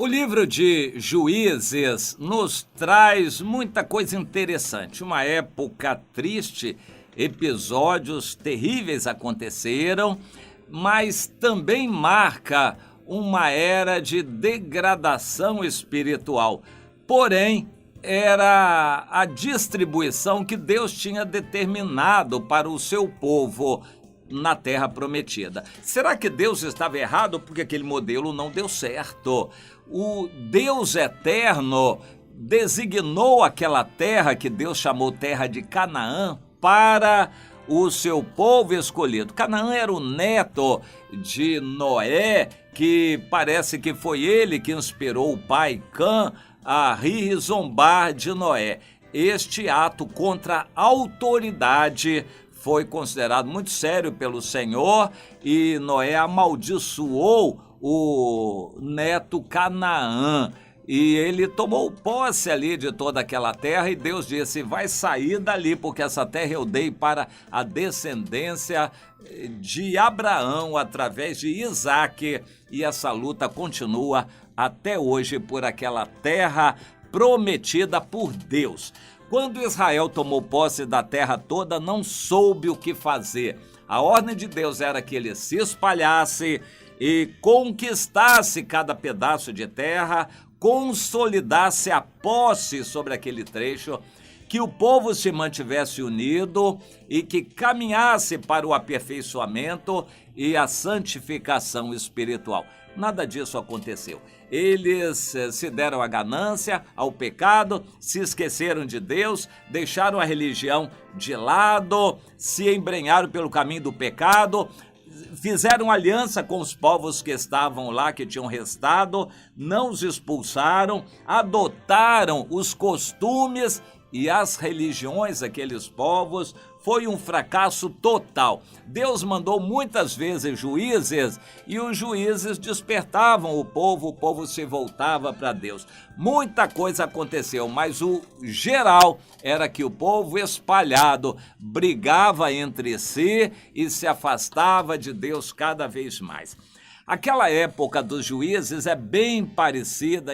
O livro de Juízes nos traz muita coisa interessante. Uma época triste, episódios terríveis aconteceram, mas também marca uma era de degradação espiritual. Porém, era a distribuição que Deus tinha determinado para o seu povo na Terra Prometida. Será que Deus estava errado porque aquele modelo não deu certo? O Deus eterno designou aquela terra que Deus chamou terra de Canaã para o seu povo escolhido. Canaã era o neto de Noé, que parece que foi ele que inspirou o pai Cã a rir e zombar de Noé. Este ato contra a autoridade foi considerado muito sério pelo Senhor e Noé amaldiçoou o neto Canaã. E ele tomou posse ali de toda aquela terra e Deus disse, vai sair dali, porque essa terra eu dei para a descendência de Abraão através de Isaque. E essa luta continua até hoje por aquela terra prometida por Deus. Quando Israel tomou posse da terra toda, não soube o que fazer. A ordem de Deus era que ele se espalhasse e conquistasse cada pedaço de terra, consolidasse a posse sobre aquele trecho, que o povo se mantivesse unido e que caminhasse para o aperfeiçoamento e a santificação espiritual. Nada disso aconteceu. Eles se deram à ganância, ao pecado, se esqueceram de Deus, deixaram a religião de lado, se embrenharam pelo caminho do pecado, fizeram aliança com os povos que estavam lá, que tinham restado, não os expulsaram, adotaram os costumes e as religiões daqueles povos. Foi um fracasso total. Deus mandou muitas vezes juízes e os juízes despertavam o povo se voltava para Deus. Muita coisa aconteceu, mas o geral era que o povo espalhado brigava entre si e se afastava de Deus cada vez mais. Aquela época dos juízes é bem parecida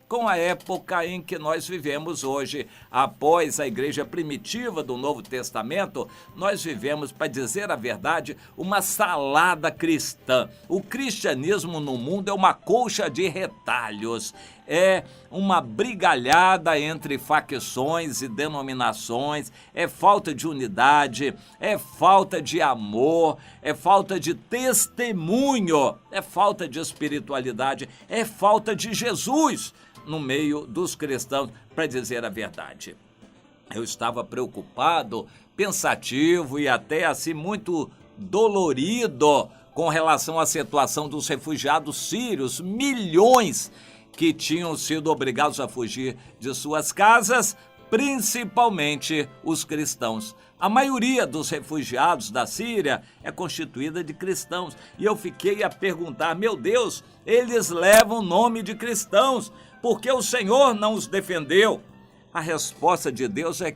com a época em que nós vivemos hoje. Após a igreja primitiva do Novo Testamento, nós vivemos, para dizer a verdade, uma salada cristã. O cristianismo no mundo é uma colcha de retalhos, é uma brigalhada entre facções e denominações, é falta de unidade, é falta de amor, é falta de testemunho, é falta de espiritualidade, é falta de Jesus no meio dos cristãos, para dizer a verdade. Eu estava preocupado, pensativo e até assim muito dolorido com relação à situação dos refugiados sírios, milhões que tinham sido obrigados a fugir de suas casas, principalmente os cristãos. A maioria dos refugiados da Síria é constituída de cristãos. E eu fiquei a perguntar, meu Deus, eles levam o nome de cristãos, porque o Senhor não os defendeu? A resposta de Deus é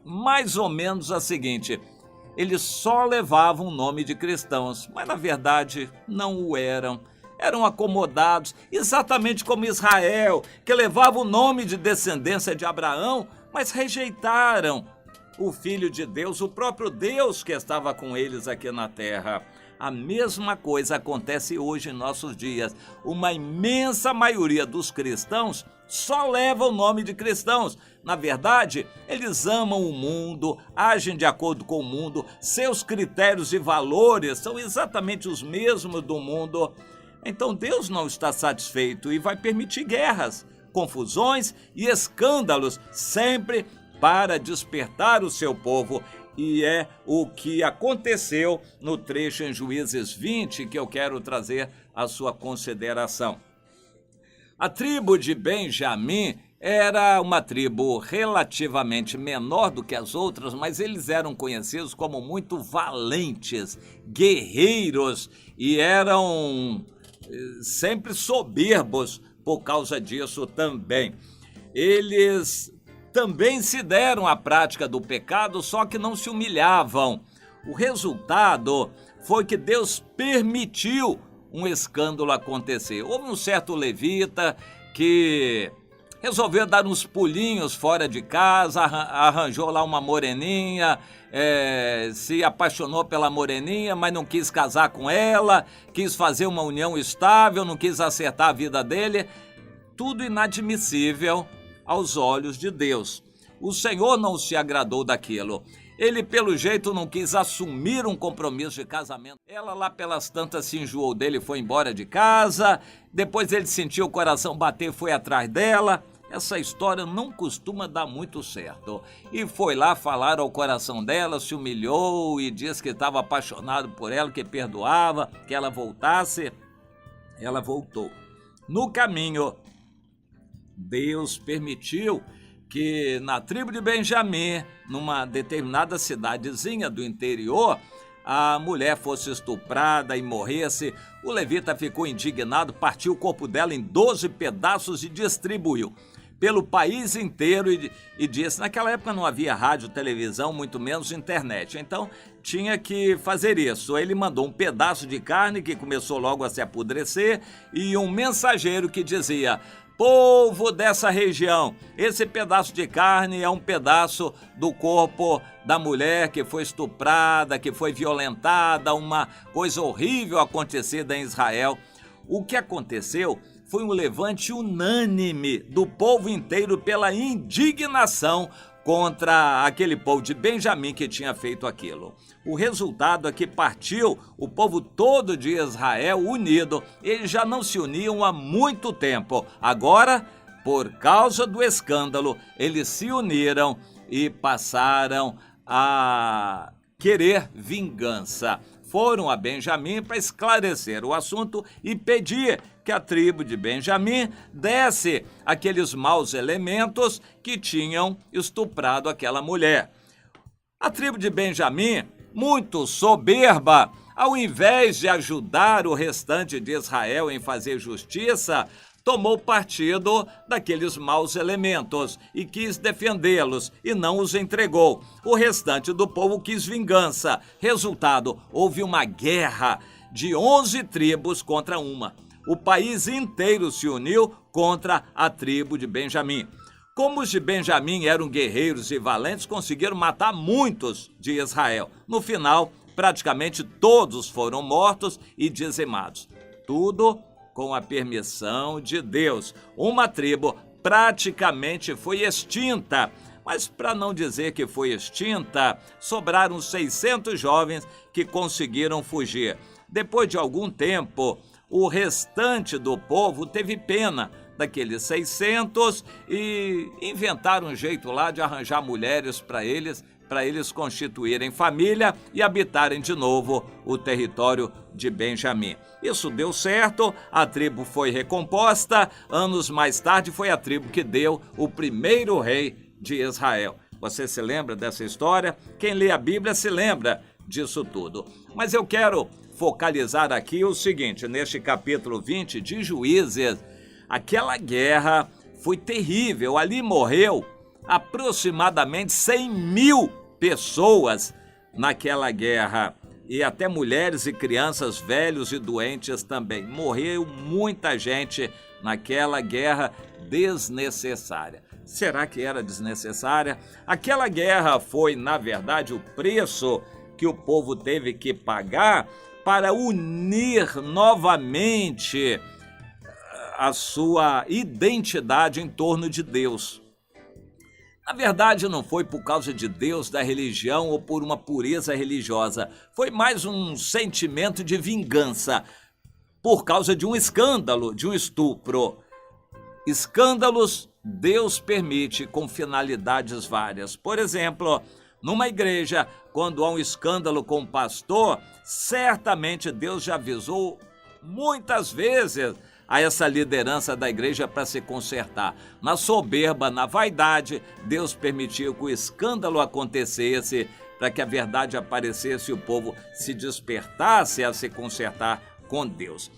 mais ou menos a seguinte: eles só levavam o nome de cristãos, mas na verdade não o eram. Eram acomodados, exatamente como Israel, que levava o nome de descendência de Abraão, mas rejeitaram o Filho de Deus, o próprio Deus que estava com eles aqui na terra. A mesma coisa acontece hoje em nossos dias. Uma imensa maioria dos cristãos só leva o nome de cristãos. Na verdade, eles amam o mundo, agem de acordo com o mundo, seus critérios e valores são exatamente os mesmos do mundo. Então Deus não está satisfeito e vai permitir guerras, confusões e escândalos, sempre para despertar o seu povo. E é o que aconteceu no trecho em Juízes 20 que eu quero trazer à sua consideração. A tribo de Benjamim era uma tribo relativamente menor do que as outras, mas eles eram conhecidos como muito valentes, guerreiros, e eram sempre soberbos por causa disso também. Eles também se deram à prática do pecado, só que não se humilhavam. O resultado foi que Deus permitiu um escândalo acontecer. Houve um certo levita que resolveu dar uns pulinhos fora de casa, arranjou lá uma moreninha, se apaixonou pela moreninha, mas não quis casar com ela, quis fazer uma união estável, não quis acertar a vida dele. Tudo inadmissível aos olhos de Deus. O Senhor não se agradou daquilo. Ele, pelo jeito, não quis assumir um compromisso de casamento. Ela, lá pelas tantas, se enjoou dele e foi embora de casa. Depois ele sentiu o coração bater e foi atrás dela. Essa história não costuma dar muito certo. E foi lá falar ao coração dela, se humilhou e disse que estava apaixonado por ela, que perdoava, que ela voltasse. Ela voltou. No caminho, Deus permitiu que na tribo de Benjamim, numa determinada cidadezinha do interior, a mulher fosse estuprada e morresse. O levita ficou indignado, partiu o corpo dela em 12 pedaços e distribuiu pelo país inteiro e disse, naquela época não havia rádio, televisão, muito menos internet, então tinha que fazer isso. Ele mandou um pedaço de carne que começou logo a se apodrecer e um mensageiro que dizia, povo dessa região, esse pedaço de carne é um pedaço do corpo da mulher que foi estuprada, que foi violentada, uma coisa horrível acontecida em Israel. O que aconteceu foi um levante unânime do povo inteiro pela indignação contra aquele povo de Benjamim que tinha feito aquilo. O resultado é que partiu o povo todo de Israel unido. Eles já não se uniam há muito tempo. Agora, por causa do escândalo, eles se uniram e passaram a querer vingança. Foram a Benjamim para esclarecer o assunto e pedir que a tribo de Benjamim desse aqueles maus elementos que tinham estuprado aquela mulher. A tribo de Benjamim, muito soberba, ao invés de ajudar o restante de Israel em fazer justiça, tomou partido daqueles maus elementos e quis defendê-los e não os entregou. O restante do povo quis vingança. Resultado, houve uma guerra de 11 tribos contra uma. O país inteiro se uniu contra a tribo de Benjamim. Como os de Benjamim eram guerreiros e valentes, conseguiram matar muitos de Israel. No final, praticamente todos foram mortos e dizimados. Tudo com a permissão de Deus. Uma tribo praticamente foi extinta. Mas para não dizer que foi extinta, sobraram 600 jovens que conseguiram fugir. Depois de algum tempo, o restante do povo teve pena daqueles 600 e inventaram um jeito lá de arranjar mulheres para eles constituírem família e habitarem de novo o território de Benjamim. Isso deu certo, a tribo foi recomposta, anos mais tarde foi a tribo que deu o primeiro rei de Israel. Você se lembra dessa história? Quem lê a Bíblia se lembra disso tudo. Mas eu quero focalizar aqui o seguinte, neste capítulo 20 de Juízes, aquela guerra foi terrível, ali morreu aproximadamente 100 mil pessoas naquela guerra, e até mulheres e crianças, velhos e doentes também. Morreu muita gente naquela guerra desnecessária. Será que era desnecessária? Aquela guerra foi, na verdade, o preço que o povo teve que pagar para unir novamente a sua identidade em torno de Deus. Na verdade, não foi por causa de Deus, da religião ou por uma pureza religiosa. Foi mais um sentimento de vingança por causa de um escândalo, de um estupro. Escândalos Deus permite com finalidades várias. Por exemplo, numa igreja, quando há um escândalo com o pastor, certamente Deus já avisou muitas vezes a essa liderança da igreja para se consertar. Na soberba, na vaidade, Deus permitiu que o escândalo acontecesse para que a verdade aparecesse e o povo se despertasse a se consertar com Deus.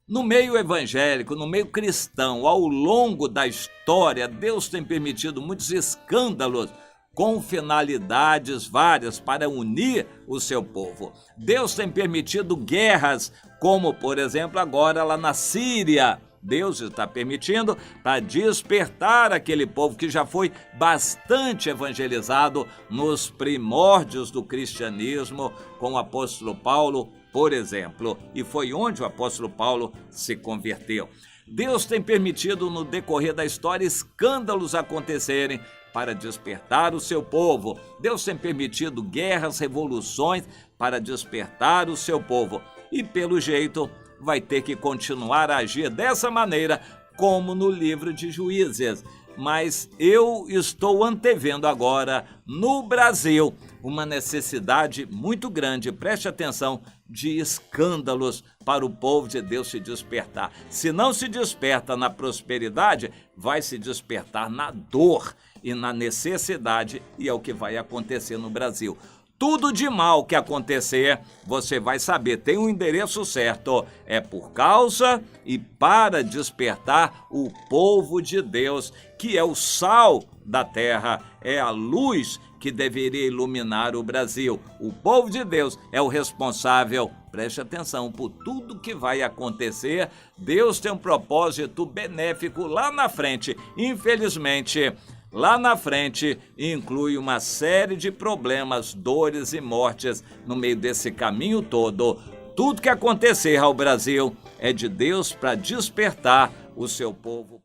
No meio evangélico, no meio cristão, ao longo da história, Deus tem permitido muitos escândalos com finalidades várias para unir o seu povo. Deus tem permitido guerras, como, por exemplo, agora lá na Síria, Deus está permitindo para despertar aquele povo que já foi bastante evangelizado nos primórdios do cristianismo, com o apóstolo Paulo, por exemplo, e foi onde o apóstolo Paulo se converteu. Deus tem permitido no decorrer da história escândalos acontecerem para despertar o seu povo. Deus tem permitido guerras, revoluções para despertar o seu povo. E pelo jeito vai ter que continuar a agir dessa maneira, como no livro de Juízes. Mas eu estou antevendo agora, no Brasil, uma necessidade muito grande, preste atenção, de escândalos para o povo de Deus se despertar. Se não se desperta na prosperidade, vai se despertar na dor e na necessidade, e é o que vai acontecer no Brasil. Tudo de mal que acontecer, você vai saber, tem um endereço certo, é por causa e para despertar o povo de Deus, que é o sal da terra, é a luz que deveria iluminar o Brasil. O povo de Deus é o responsável, preste atenção, por tudo que vai acontecer. Deus tem um propósito benéfico lá na frente. Infelizmente, lá na frente inclui uma série de problemas, dores e mortes no meio desse caminho todo. Tudo que acontecer ao Brasil é de Deus para despertar o seu povo.